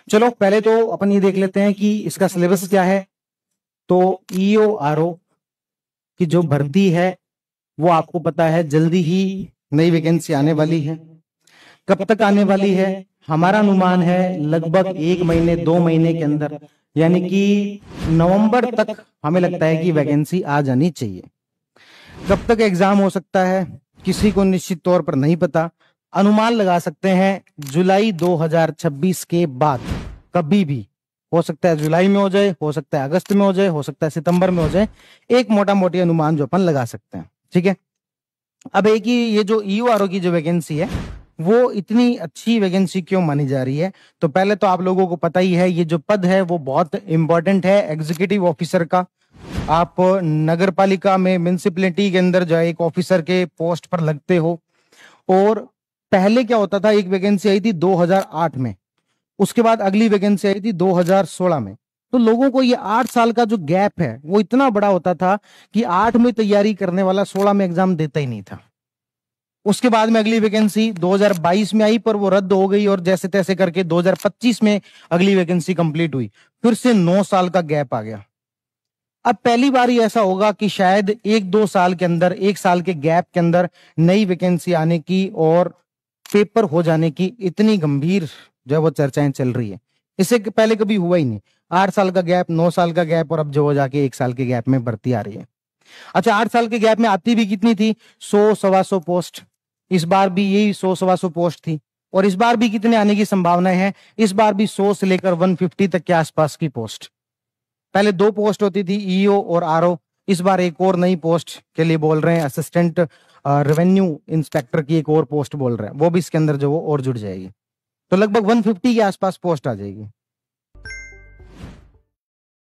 चलो पहले तो अपन ये देख लेते हैं कि इसका सिलेबस क्या है। तो ईओ आरओ की जो भर्ती है वो आपको पता है जल्दी ही नई वैकेंसी आने वाली है। कब तक आने वाली है? हमारा अनुमान है लगभग 1 महीने 2 महीने के अंदर, यानी कि नवंबर तक हमें लगता है कि वैकेंसी आ जानी चाहिए। कब तक एग्जाम हो सकता है किसी को निश्चित तौर पर नहीं पता। अनुमान लगा सकते हैं जुलाई 2026 के बाद कभी भी हो सकता है। जुलाई में हो जाए, हो सकता है अगस्त में हो जाए, हो सकता है सितंबर में हो जाए। एक मोटा मोटी अनुमान जो अपन लगा सकते हैं, ठीक है। अब एक ही ये जो ईयूआरओ की जो वैकेंसी है वो इतनी अच्छी वैकेंसी क्यों मानी जा रही है? तो पहले तो आप लोगों को पता ही है ये जो पद है वो बहुत इंपॉर्टेंट है एग्जीक्यूटिव ऑफिसर का। आप नगर पालिका में म्युनिसिपैलिटी के अंदर जो है एक ऑफिसर के पोस्ट पर लगते हो। और पहले क्या होता था, एक वैकेंसी आई थी 2008 में, उसके बाद अगली वैकेंसी आई थी 2016 में। तो लोगों को ये 8 साल का जो गैप है वो इतना बड़ा होता था कि 8 में तैयारी करने वाला 16 में एग्जाम देता ही नहीं था। उसके बाद में अगली वैकेंसी 2022 में आई पर वो रद्द हो गई और जैसे तैसे करके 2025 में अगली वैकेंसी कंप्लीट हुई। फिर से 9 साल का गैप आ गया। अब पहली बार ही ऐसा होगा कि शायद 1-2 साल के अंदर, 1 साल के गैप के अंदर नई वैकेंसी आने की और पेपर हो जाने की इतनी गंभीर जो है वो चर्चाएं चल रही है। इससे पहले कभी हुआ ही नहीं। 8 साल का गैप, 9 साल का गैप और अब जो हो जाके 1 साल के गैप में भर्ती आ रही है। अच्छा, 8 साल के गैप में आती भी कितनी थी? 100-125 पोस्ट। इस बार भी यही 100-125 पोस्ट थी। और इस बार भी कितने आने की संभावनाएं हैं? इस बार भी 100 से लेकर 150 तक के आसपास की पोस्ट। पहले 2 पोस्ट होती थी, ईओ और आरओ। इस बार एक और नई पोस्ट के लिए बोल रहे हैं, असिस्टेंट रेवेन्यू इंस्पेक्टर की एक और पोस्ट बोल रहे हैं, वो भी इसके अंदर जो वो और जुड़ जाएगी। तो लगभग 150 के आसपास पोस्ट आ जाएगी।